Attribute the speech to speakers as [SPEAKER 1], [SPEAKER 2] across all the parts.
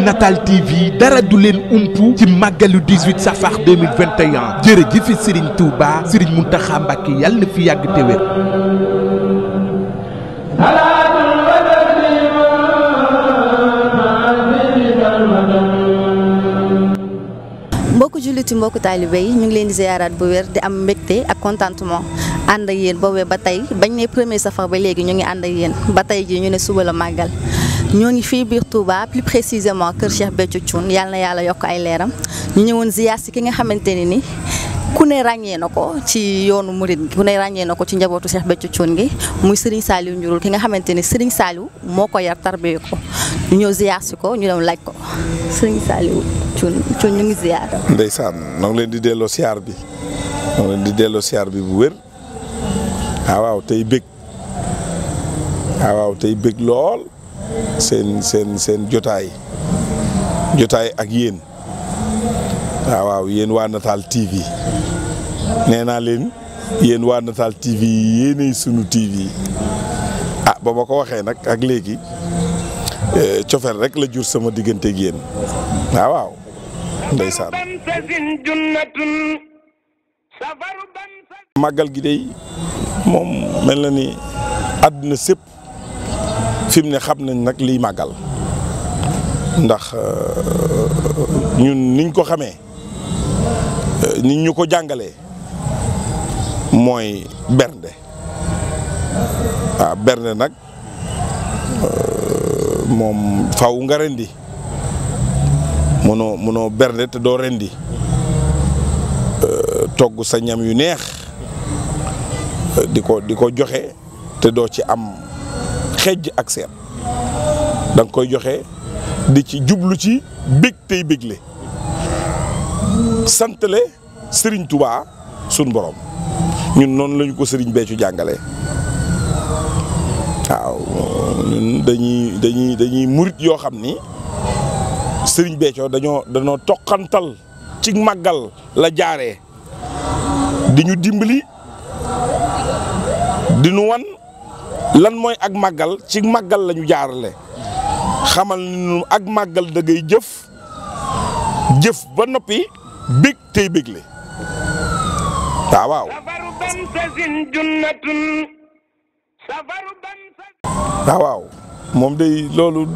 [SPEAKER 1] Natal TV dara du leen umpu ci màggalu 18 safar 2021 jërëjëf Serigne Touba Serigne Mountakha Mbacké yàlla na fi yàgg te wér.
[SPEAKER 2] mbokku julliti mbokku taalibe yi ñu ngi leen di ziyaaraat bu wér di am mbégte ak contentement ànd ak yéen boobee ba tey bañ ne premier safar ba léegi ñu ngi ànd ak yéen ba tey ji ñu ne suba la màggal ñoo ngi fii biir Touba plus précisément kër Cheikh Béthio Thioune yàlla na yàlla yokk ay leeram ñu ñëwoon ziyaar si ki nga xamante ne ni ku ne ràññee na ko ci yoonu murid gi ku ne ràññee na ko ci njabootu Cheikh Béthio Thioune gi muy Serigne Saliou Njurul ki nga xamante ni Serigne Saliou moo ko yar tarbiyee ko ñu ñëw ziyaar si ko ñu dem laaj ko Serigne Saliou Thioune ñu ngi ziyaar.
[SPEAKER 3] ndeysaan ñoo ngi leen di delloo siyaar bi ñoo ngi leen di delloo siyaar bi bu wér waaw tey bëgg waaw tey bëgg lool seen jotaay ak yéen waaw yéen waa Natal TV nee naa leen yéen waa Natal TV yéenay sunu TV ba ma ko waxee nag ak léegi cofeel rek la jur sama diggante ak yéen waaw ndeysaan màggal gi day moom mel na ni àdduna sépp fi mu ne xam nañ nag liy màggal ndax ñun niñ ko xamee niñ ñu ko jàngalee mooy bernde bernde nag moom faw nga rendi mënoo bernde te doo rendi togg sa ñam yu neex di ko joxe te doo ci am xejj ak seet da nga koy joxe di ci jublu ci bég tey bégle santale Serigne Touba sun borom ñun noonu lañu ko Serigne Béthio jàngale waaw ñun dañuy murit yoo xam ni Serigne Béthio dañoo toqantal ci màggal la jaaree di ñu dimbali di ñu wan lan mooy ak màggal ci màggal la ñu jaarale xamal ni ak màggal da ngay jëf ba noppi bég tey bégle waaw waaw moom day loolu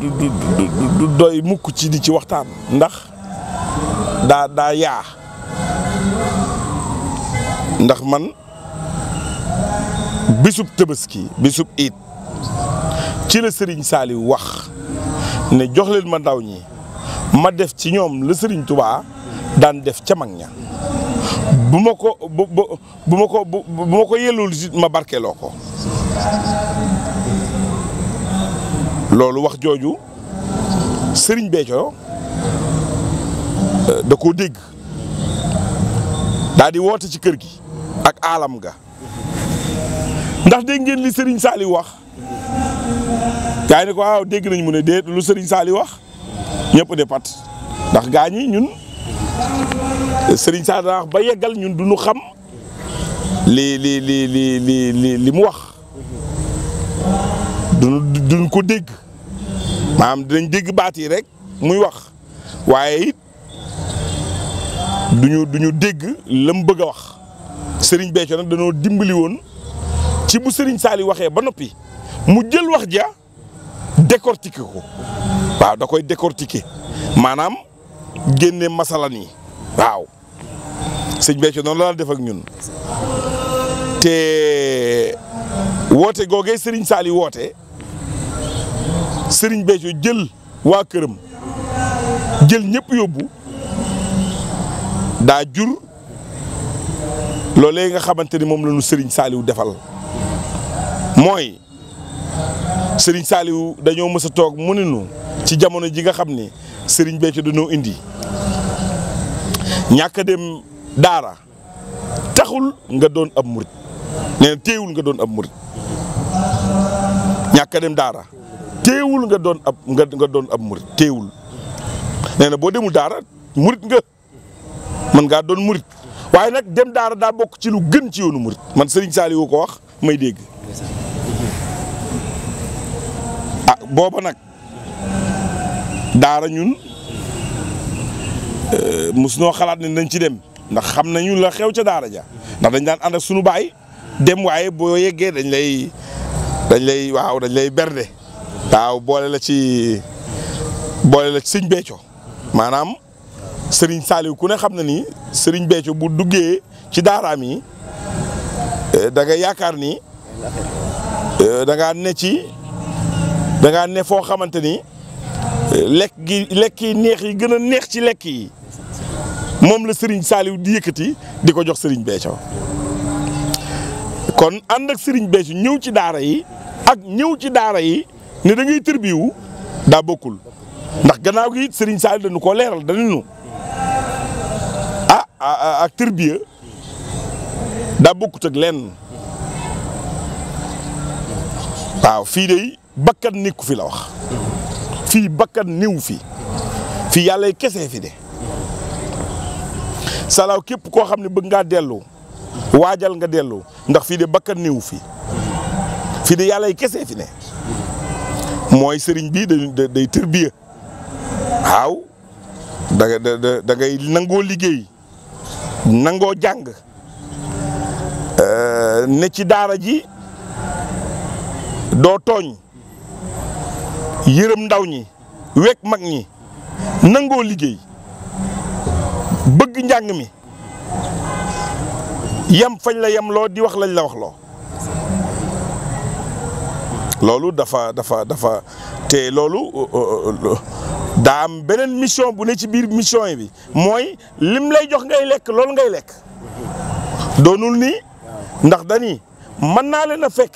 [SPEAKER 3] du doy mukk ci di ci waxtaan ndax daa yaa ndax man bisub Tabaski bisub Iid ci la Serigne Saliou wax ne jox leen ma ndaw ñi ma def ci ñoom la Serigne Touba daan def ca mag ña bu ma ko yellul ma barkeeloo ko loolu wax jooju Serigne Béthio da koo dégg daal di woote ci kër gi ak aalam ga ndax dégg ngeen li Serigne Saliou wax gaa yi ne ko waaw dégg nañ mu ne déet lu Serigne Saliou wax ñëpp de pat ndax gaa ñi ñun Serigne Saliou wax ba yeggal ñun du ñu xam li mu wax duñ ko dégg maanaam dinañ dégg baat yi rek muy wax waaye it duñu dégg la mu bëgg a wax Serigne Béthio nag dañoo dimbali woon ci bu Serigne Saliou waxee ba noppi mu jël wax ja décortiquer ko waaw da koy décortiquer maanaam génne masalan yi waaw Serigne Béthio noonu la def ak ñun te woote googee Serigne Saliou woote Serigne Béthio jël waa këram jël ñëpp yóbbu daa jur loolee nga xamante ni moom la ñu Serigne Saliou defal mooy Serigne Saliou dañoo mës a toog mu ne nu ci jamono ji nga xam ni Serigne Béthio dañoo indi ñàkk a dem daara taxul nga doon ab murit nee na téewul nga doon ab murit ñàkk a dem daara téewul nga doon ab murit téewul nee na boo demul daara murit nga mën ngaa doon murit waaye nag dem daara daa bokk ci lu gën ci yoonu murit man Serigne Saliou ko wax may dégg booba nag daara ñun mus noo xalaat ne nañ ci dem ndax xam nañu la xew ca daara ja ndax dañ daan ànd ak sunu baay dem waaye boo yeggee dañ lay berde waaw boole la ci sëñ Béthio maanaam Serigne Saliou ku ne xam na ni Serigne Béthio bu duggee ci daaraam yi da nga yaakaar ni da ngaa ne foo xamante ni lekk yi neex yi gën a neex ci lekk yi moom la Serigne Saliou di yëkkati di ko jox Serigne Béthio kon ànd ak Serigne Béthio ñëw ci daara yi ak ñëw ci daara yi ne da ngay tërbiwu daa bokkul ndax gannaaw gi Serigne Saliou dañu koo leeral dañu ak tërbiya daa bokkut ak lenn waaw fii de bakkan nekku fi la wax fii bakkan néew fii yàlla kese fi de salaaw képp koo xam ne bëgg ngaa dellu waajal nga dellu ndax fii de bakkan néew fii de yàlla kese fi ne mooy sëriñ bi day tërbiya waaw da ngay nangoo liggéey nangoo jàng ne ci daara ji doo tooñ yërëm ndaw ñi wekk mag ñi nangoo liggéey bëgg njàng mi yam fañ la yam loo di wax lañ la wax loo loolu dafa te loolu daa am beneen mission bu ne ci biir mission yi bi mooy lim lay jox ngay lekk loolu ngay lekk doonul ni ndax dani mën naa leen a fekk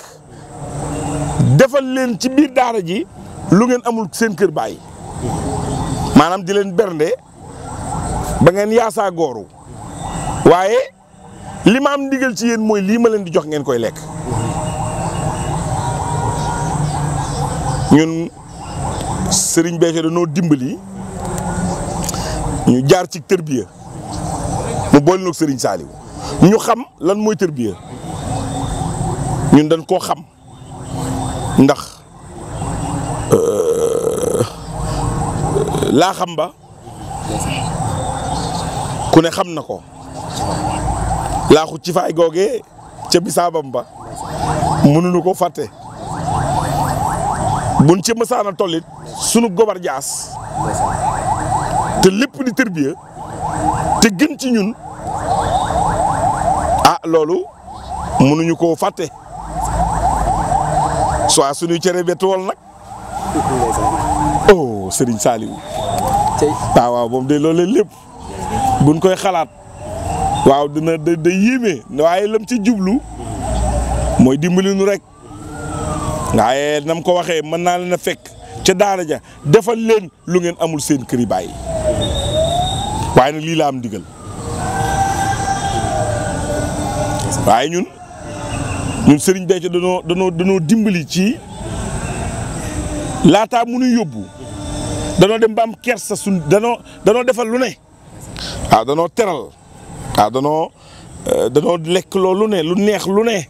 [SPEAKER 3] defal leen ci biir daara ji lu ngeen amul seen kër baay maanaam di leen bernde ba ngeen yaasaa gooru waaye li ma am ndigal ci yéen mooy lii ma leen di jox ngeen koy lekk ñun Serigne Béthio dañoo dimbali ñu jaar ci tërbiya mu boole noog Serigne Saliou ñu xam lan mooy tërbiya ñun dañ koo xam ndax laa xam ba ku ne xam na ko laaxu ci faay googee ca bisaabam ba mënuñu ko fàtte buñ ci mësaana tollit sunu gobar jaas te lépp di tërbiya te gën ci ñun loolu mënuñu koo fàtte soit suñuy cere bett wol nag Serigne Saliou waaw moom de loolu lépp buñ koy xalaat waaw dina da yéeme waaye lam ci jublu mooy dimbali nu rek waaye nam ko waxee mën naa leen a fekk ca daara ja defal leen lu ngeen amul seen kër yi bàyyi waaye nag lii la am ndigal waaye ñun Serigne Béthio danoo dimbali ci laataa mënu yóbbu danoo dem ba am kersa danoo defal lu ne waaw danoo teral waaw danoo lekk loolu ne lu neex lu ne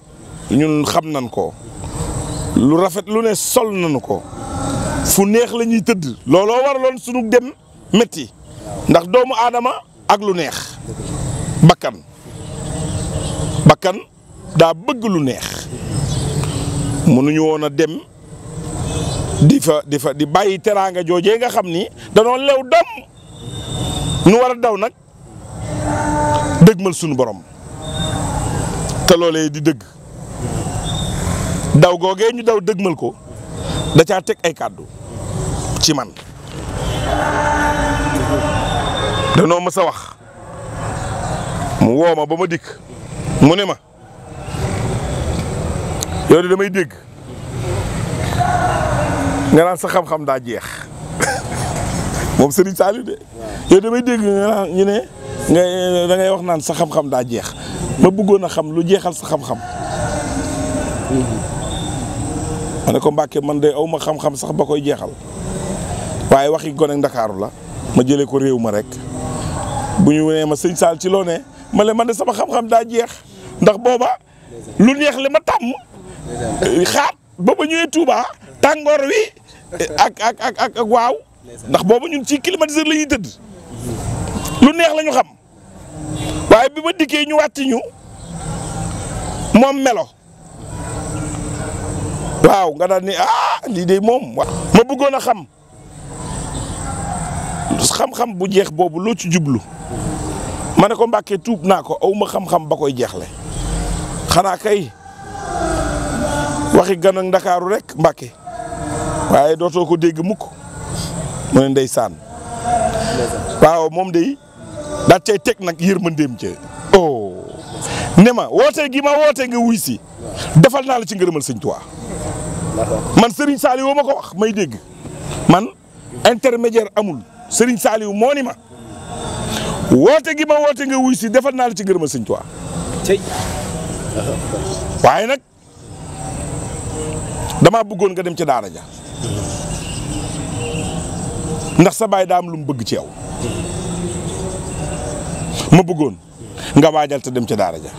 [SPEAKER 3] ñun xam nan ko lu rafet lu ne sol nañu ko fu neex la ñuy tëdd looloo waraloon sunu dem métti ndax doomu aadama ak lu neex bakkan daa bëgg lu neex mënuñu woon a dem di bàyyi teraanga joojee nga xam ni danoo lew dom nu war a daw nag dëgmal sunu borom te loolee di dëgg daw googee ñu daw dëgmal ko da caa teg ay kàddu ci man danoo mës a wax mu woo ma ba ma dikk mu ne ma yow de damay dégg nga naan sa xam-xam daa jeex moom Serigne Saliou de yow damay dégg nga naan ñu ne da ngay wax naan sa xam-xam daa jeex ma bëggoon a xam lu jeexal sa xam-xam ma ne ko Mbàkke man de aw ma xam-xam sax ba koy jeexal waaye waxi gone Ndakaaru la ma jëlee ko réew ma rek bu ñu nee ma sëñ Sall ci loo ne ma le man de sama xam-xam daa jeex ndax booba lu neex li ma tàmm xaat ba ba ñëwee Touba tàngoor wi ak waaw ndax booba ñun ci climatiseur la ñuy tëdd lu neex la ñu xam waaye bi ma dikkee ñu wàcc ñu moom melo waaw nga daal ni lii de moom ma bëggoon a xam-xam bu jeex boobu loo ci jublu ma ne ko Mbàkke tuub naa ko aw ma xam-xam ba koy jeexle xanaa kay waxi gan ak Ndakaaru rek Mbàkke waaye dootoo ko dégg mukk mu ne ndeysaan waaw moom day daal cay teg nag yërmandeem ca ne ma woote gi ma woote nga wuy si defal naa la ci ngërëmal sëñ Tuubaa man Serigne Saliou ma ko wax may dégg man intermédiaire amul Serigne Saliou moo ni ma woote gi ma woote nga wuy si defal naa la ci ngërëmal sëñ Tuubaa waaye nag damaa bëggoon nga dem ci daara ja ndax sa baay daa am lu mu bëgg ci yow ma bëggoon nga waajal te dem ci daara ja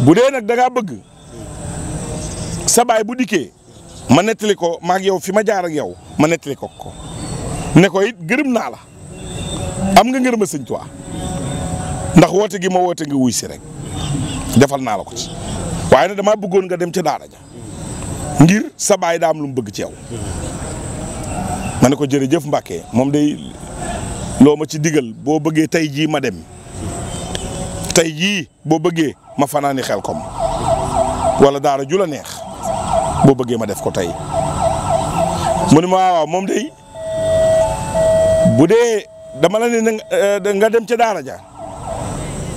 [SPEAKER 3] bu dee nag da ngaa bëgg sa baay bu dikkee ma nettali ko maag yow fi ma jaar ak yow ma nettali ko ne ko it gërëm naa la am nga ngërëma sëñ Tuubaa ndax woote gi ma woote nga wuy si rek defal naa la ko ci waaye nag damaa bëggoon nga dem ci daara ja ngir sa baay daa am lu mu bëgg ci yow ma ne ko jërëjëf Mbàkke moom day loo ma ci digal boo bëggee tey jii ma dem tey jii boo bëggee ma fanaani Xelkom wala daara ju la neex boo bëggee ma def ko tey mu ne ma waaw moom day bu dee dama la ne nga dem ca daara ja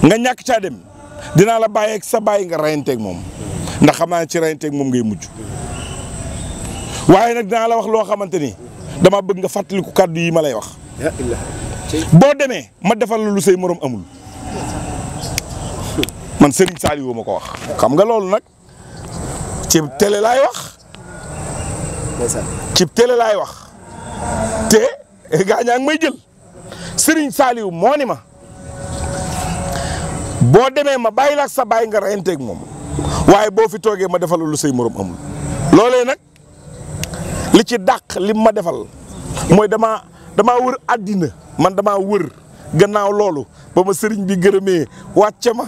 [SPEAKER 3] nga ñàkk caa dem dinaa la bàyyi ak sa bàyyi nga reyanteeg moom ndax xam naa ne ci reyanteeg moom ngay mujj waaye nag dinaa la wax loo xamante ni dama bëgg nga fàttaliku kàddu yi ma lay wax boo demee ma defal la lu say morom amul man Serigne Saliou ma ko wax. xam nga loolu nag ci télé laay wax ci télé laay wax te gaañaa ngi may jël Serigne Saliou moo ni ma boo demee ma bàyyi la ak sa bàyyi nga reyanteeg moom waaye boo fi toogee ma defal lu say morom amul loolee nag li ci dàq lim ma defal mooy damaa wër àddina man damaa wër gannaaw loolu ba ma sëriñ bi gërëmee wàcce ma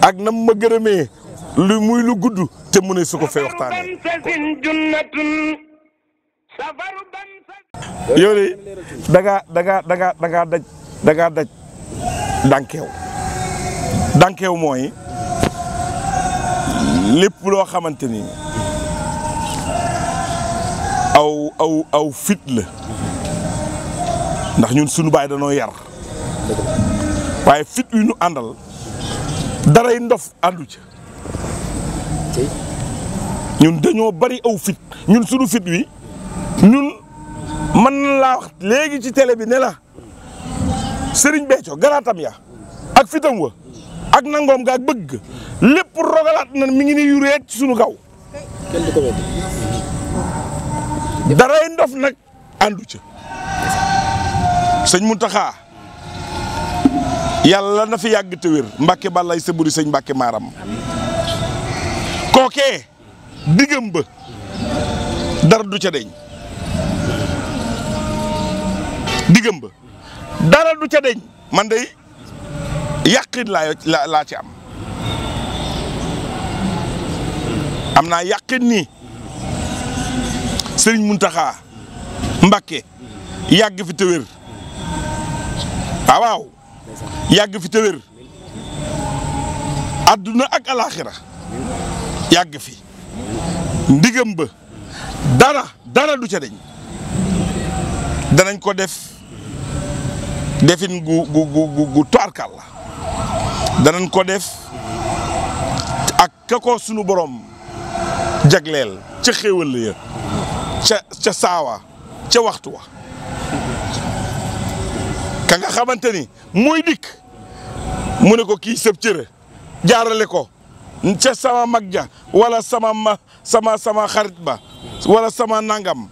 [SPEAKER 3] ak nam ma gërëmee lu muy lu gudd te mu ne su ko fee waxtaanee. yow de da ngaa daj dankeew mooy lépp loo xamante ni aw fit la ndax ñun sunu baay danoo yar waaye fit wi ñu àndal daray ndof àndu ca ñun dañoo bari aw fit ñun sunu fit wi ñun mën laa wax léegi ci télé bi ne la Serigne Béthio garaatam ya ak fitam wa ak nangoom ga ak bëgg lépp rogalaat na mi ngi ni yureet ci sunu kaw daray ndof nag àndu ca sëñ Muntaxa yàlla na fi yàgg te wér Mbàkke balay sa buri sëñ Mbàkke maaram kookee diggam ba dara du ca deñ diggam ba dara du ca deñ man de yàqin laa ci am naa yàqin nii sëriñ Muntaxa Mbàkke yàgg fi te wér waaw yàgg fi te wér adduna ak alaxira yàgg fi ndigam ba dara du ca deñ danañ ko def defin gu toarkal la danañ ko def ak ka ko sunu borom jagleel ca xéewal ya ca saawa ca waxtu wa ka nga xamante ni mooy dikk mu ne ko kii sëb cëre jaarale ko ca sama mag ja wala sama xarit ba wala sama nangam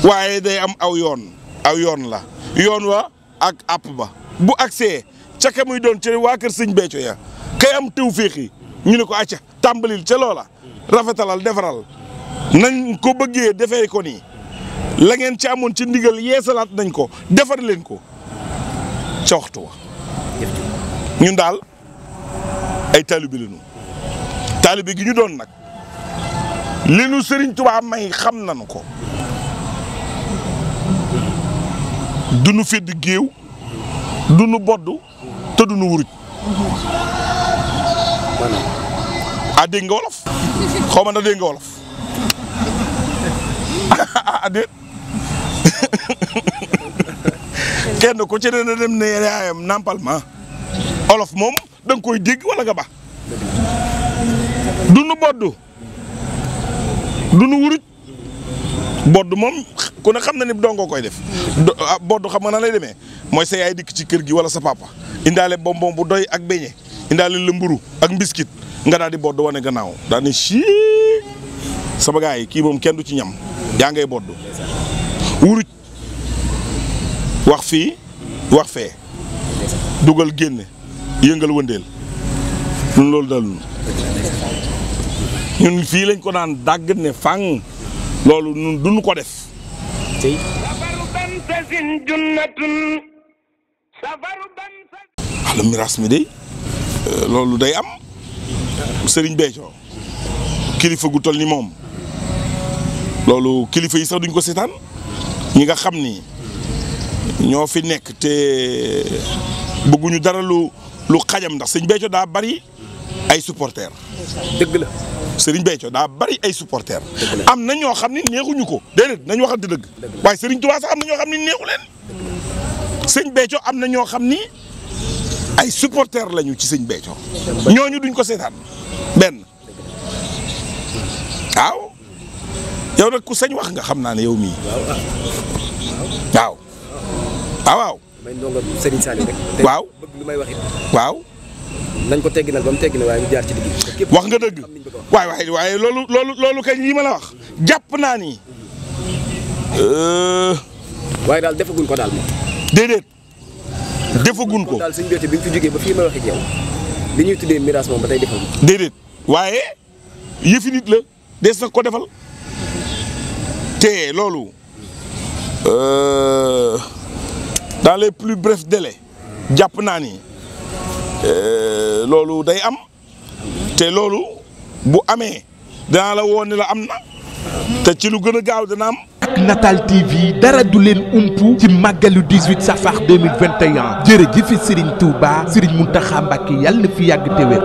[SPEAKER 3] waaye day am aw yoon la yoon wa ak app ba bu agsee ca ka muy doon ca waa kër sëñ Béthio ya kay am tew féexi ñu ne ko acca tàmbalil ca loola rafetalal defaral nañ ko bëggee defee ko nii la ngeen ci amoon ci ndigal yeesalaat nañ ko defar leen ko ca waxtu wa ñun daal ay taalibe lañu taalibe gi ñu doon nag li nu Serigne Touba may xam nañu ko du nu fedd géew du nu boddu te du nu wuruj ah dégg nga wolof xaw ma na dégg nga wolof ah déet kenn ku ci ne dem ne yaayam nampal ma olof moom da nga koy dégg wala nga ba du nu boddu du nu wuruj boddu moom ku ne xam na ni dongoo koy def boddu xam nga na lay demee mooy sa yaay dikk ci kër gi wala sa papa indaale bonbon bu doy ak beñe indaale la mburu ak mbiskit nga daal di boddu wane gannaaw daal ni sii sama gars yi kii moom kenn du ci ñam yaa ngay boddu wuruj wax fii wax fee dugal génne yëngal wëndeel ñun loolu dal ñun fii lañ ko daan dàgg ne fang loolu ñun duñu ko def ala miraas mi day loolu day am Serigne Béthio kilifa gu toll ni moom loolu kilifa yi sax duñ ko seetaan ñi nga xam ni ñoo fi nekk te bëgguñu dara lu xajam ndax Serigne Béthio daa bari ay supporters.
[SPEAKER 4] dëgg la
[SPEAKER 3] Serigne Béthio daa bari ay supporters. am na ñoo xam ni neexuñu ko déedéet nañ waxante dëgg. waaye Serigne Touba sax am na ñoo xam ni neexu leen. Serigne Béthio am na ñoo xam ni ay supporters lañu ci Serigne Béthio ñooñu duñ ko seetaan benn waaw yow nag ku sañ wax nga xam naa ne yow mii waaw waaw.
[SPEAKER 4] may ndongo Serigne Saliou rek.
[SPEAKER 3] waaw
[SPEAKER 4] bëgg lu may wax it.
[SPEAKER 3] waaw.
[SPEAKER 4] nañ ko tegginal ba mu tegginal waaye ñu jaar ci digg.
[SPEAKER 3] wax nga dëgg waaye loolu kañ lii ma la wax jàpp naa ni.
[SPEAKER 4] waaye daal defaguñ ko daal moom.
[SPEAKER 3] déedéet defaguñ ko.
[SPEAKER 4] daal suñu Béthio bi mu fi jógee ba fii may wax ak yow li ñuy tuddee miraas moom ba tey defaguñ.
[SPEAKER 3] déedéet waaye yëfi nit la des na ko defal te loolu dans les plus brefs délais jàpp naa ni loolu day am te loolu bu amee danaa la woo ne la am na te ci lu gën a gaaw dana am.
[SPEAKER 1] ak Natal TV dara du leen umpu ci màggalu 18 safar 2021 jërëjëf Serigne Touba Serigne Mountakha Mbacké yàlla na fi yàgg te wér.